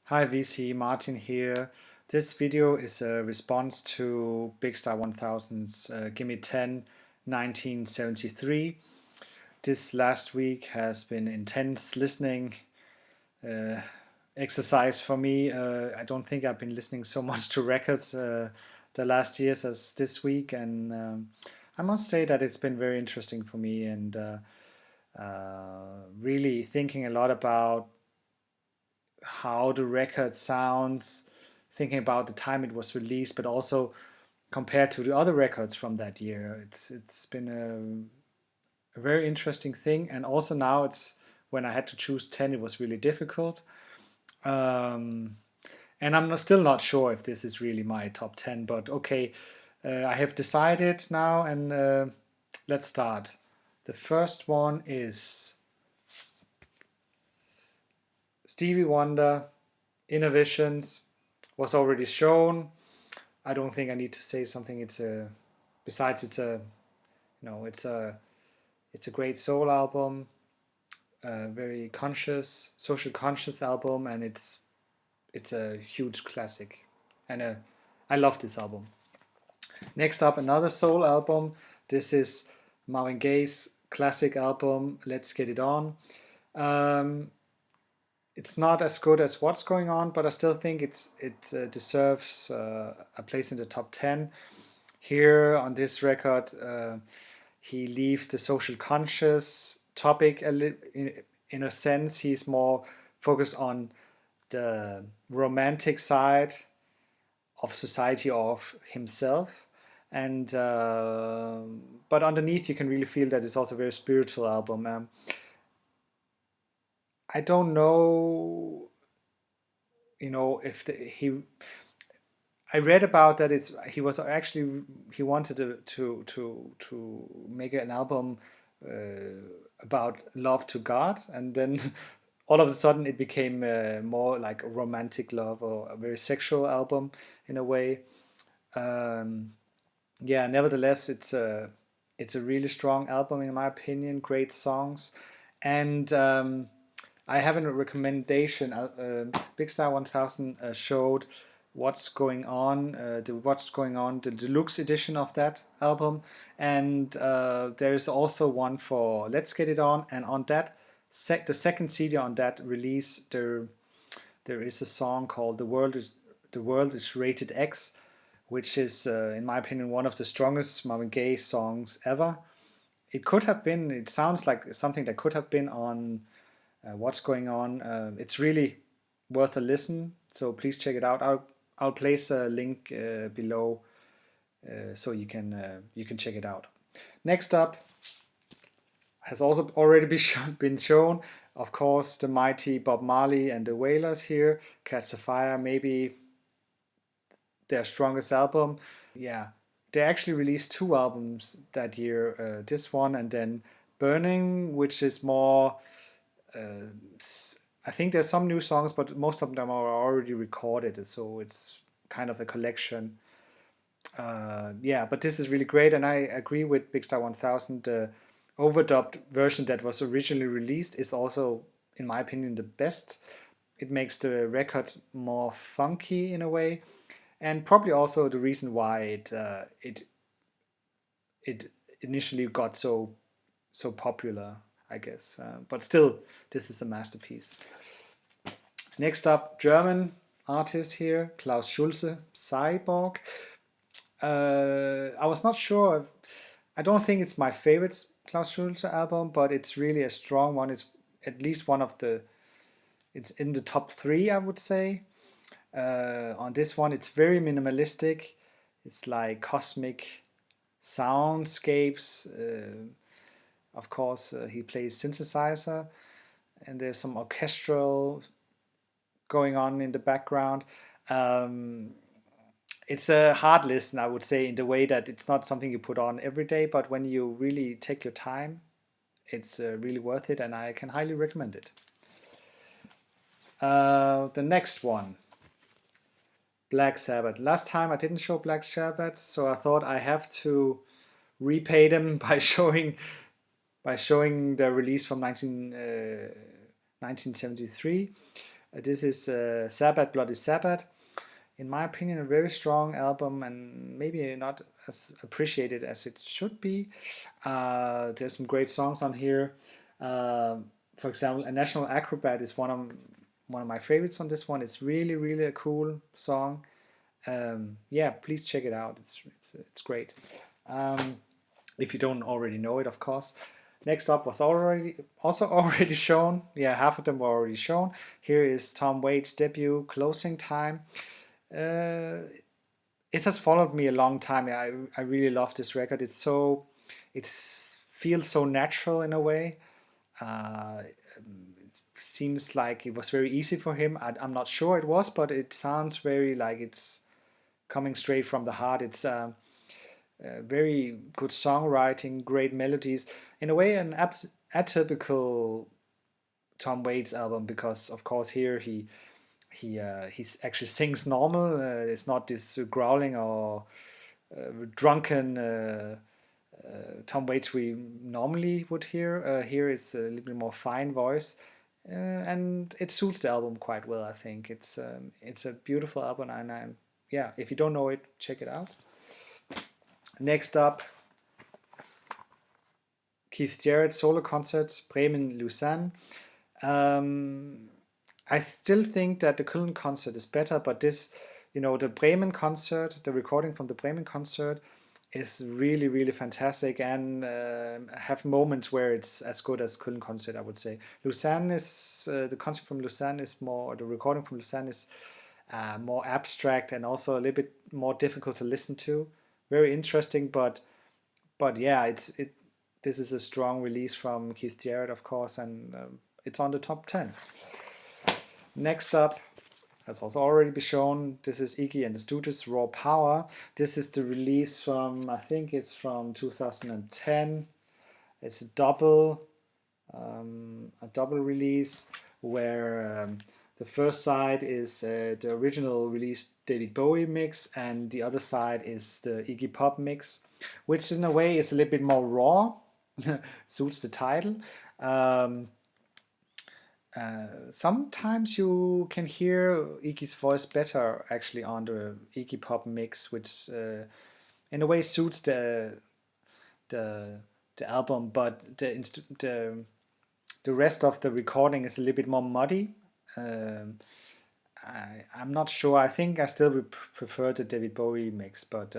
Hi VC, Martin here. This video is a response to Big Star 1000's Gimme 10 1973. This last week has been intense listening uh, exercise for me. I don't think I've been listening so much to records the last years as this week, and I must say that it's been very interesting for me and really thinking a lot about how the record sounds, thinking about the time it was released, but also compared to the other records from that year. It's been a very interesting thing, and also now it's when I had to choose 10, it was really difficult. Um, and still not sure if this is really my top 10, but okay, I have decided now, and let's start. The first one is Stevie Wonder, Innovations, was already shown. I don't think I need to say something. Besides it's a it's a great soul album, a very conscious, social conscious album, and it's a huge classic, and I love this album. Next up, another soul album. This is Marvin Gaye's classic album, Let's Get It On. Um, it's not as good as What's Going On, but I still think it deserves a place in the top 10. Here on this record, he leaves the social conscious topic in a sense. He's more focused on the romantic side of society, of himself, and but underneath you can really feel that it's also a very spiritual album. I don't know, if he. I read about that he wanted to make an album about love to God, and then all of a sudden it became more like a romantic love or a very sexual album in a way. Um, yeah, nevertheless, it's a really strong album in my opinion. Great songs, and I have a recommendation. Big Star 1000 showed What's Going On, the deluxe edition of that album, and there's also one for Let's Get It On, and on that the second CD on that release, there is a song called The World Is Rated X, which is, in my opinion, one of the strongest Marvin Gaye songs ever. It could have been. It sounds like something that could have been on What's Going On. It's really worth a listen, so please check it out. I'll place a link below so you can check it out. Next up has also already been shown, of course, the mighty Bob Marley and the Wailers here. Catch the Fire, maybe their strongest album. Yeah, they actually released two albums that year. This one and then Burning, which is more. I think there's some new songs, but most of them are already recorded, so it's kind of a collection. Yeah, but this is really great, and I agree with Big Star 1000. The overdubbed version that was originally released is also, in my opinion, the best. It makes the record more funky in a way, and probably also the reason why it initially got so popular, I guess. But still, this is a masterpiece. Next up, German artist here, Klaus Schulze, Cyborg. I was not sure. I don't think it's my favorite Klaus Schulze album, but it's really a strong one. It's at least one of the. It's in the top three, I would say. On this one, it's very minimalistic. It's like cosmic soundscapes. Of course, he plays synthesizer, and there's some orchestral going on in the background. Um, it's a hard listen, I would say, in the way that it's not something you put on every day, but when you really take your time, it's really worth it, and I can highly recommend it. The next one, Black Sabbath. Last time I didn't show Black Sabbath, so I thought I have to repay them by showing their release from 1973. This is Sabbath, Bloody Sabbath. In my opinion, a very strong album and maybe not as appreciated as it should be. There's some great songs on here. Uh, for example, A National Acrobat is one of my favorites on this one. It's really, really a cool song. Yeah, please check it out. It's great. Um, if you don't already know it, of course. Next up was already shown. Yeah, half of them were already shown. Here is Tom Waits' debut, Closing Time. Uh, it has followed me a long time. I really love this record. It feels so natural in a way. It seems like it was very easy for him. I'm not sure it was, but it sounds very like it's coming straight from the heart. It's very good songwriting, great melodies. In a way, an atypical Tom Waits album because, of course, here he's actually sings normal. It's not this growling or drunken Tom Waits we normally would hear. Here it's a little bit more fine voice, and it suits the album quite well. I think it's a beautiful album, and yeah, if you don't know it, check it out. Next up, Keith Jarrett solo concerts, Bremen, Lausanne. I still think that the Köln concert is better, but this, the Bremen concert, the recording from the Bremen concert is really, really fantastic and have moments where it's as good as Köln concert, I would say. Lausanne is, the concert from Lausanne is more, the recording from Lausanne is more abstract and also a little bit more difficult to listen to. Very interesting, but yeah, this is a strong release from Keith Jarrett, of course, and it's on the top 10. Next up, has also already been shown, this is Iggy and the Stooges, Raw Power. This is the release from, I think it's from 2010. It's a double release where the first side is the original release David Bowie mix, and the other side is the Iggy Pop mix, which in a way is a little bit more raw, suits the title. Sometimes you can hear Iggy's voice better actually on the Iggy Pop mix, which in a way suits the album, but the rest of the recording is a little bit more muddy. I'm not sure. I think I still would prefer the David Bowie mix, but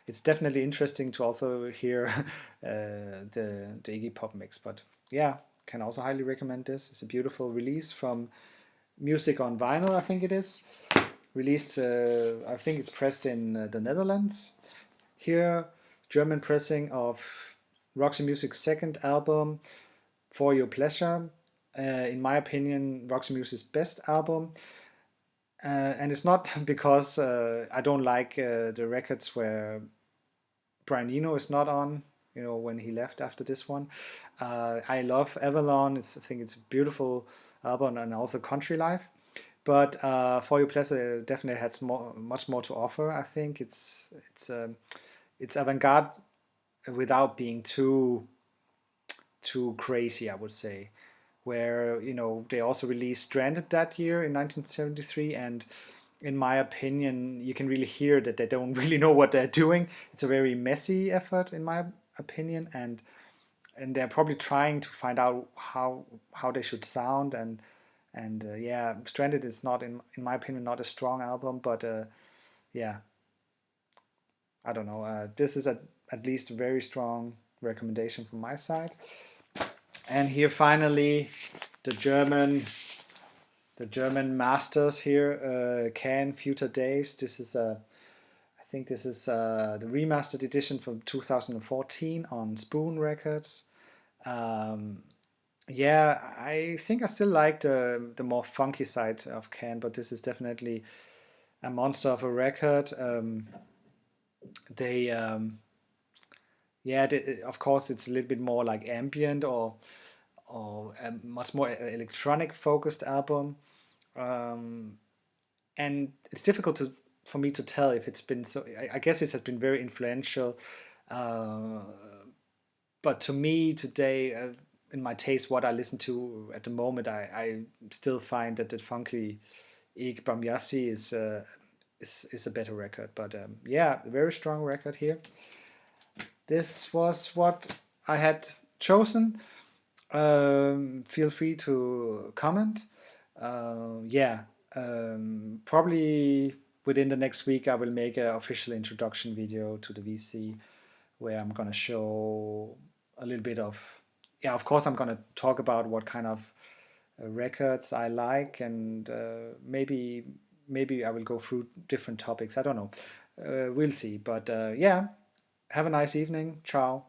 it's definitely interesting to also hear the Iggy Pop mix. But yeah, can also highly recommend this. It's a beautiful release from Music on Vinyl, I think it is. Released, I think it's pressed in the Netherlands. Here, German pressing of Roxy Music's second album, For Your Pleasure. In my opinion, Roxy Music's best album. And it's not because I don't like the records where Brian Eno is not on, when he left after this one. I love Avalon. I think it's a beautiful album, and also Country Life. But For Your Pleasure definitely has much more to offer. I think it's avant-garde without being too crazy, I would say. Where they also released Stranded that year in 1973, and in my opinion, you can really hear that they don't really know what they're doing. It's a very messy effort, in my opinion, and they're probably trying to find out how they should sound, and yeah, Stranded is not, in my opinion, not a strong album, but yeah, I don't know. This is at least a very strong recommendation from my side. And here finally, the German masters here, Can Future Days. This is I think this is the remastered edition from 2014 on Spoon Records. Yeah, I think I still like the more funky side of Can, but this is definitely a monster of a record. They yeah, of course it's a little bit more like ambient or a much more electronic focused album, and it's difficult for me to tell if it's been so. I guess it has been very influential, but to me today, in my taste what I listen to at the moment, I still find that the funky Ik Bamyasi is a better record. But yeah, a very strong record here. This was what I had chosen. Feel free to comment. Yeah, probably within the next week I will make an official introduction video to the VC where I'm gonna show a little bit of, yeah, of course I'm gonna talk about what kind of records I like, and maybe I will go through different topics. I don't know. We'll see. But yeah, have a nice evening. Ciao.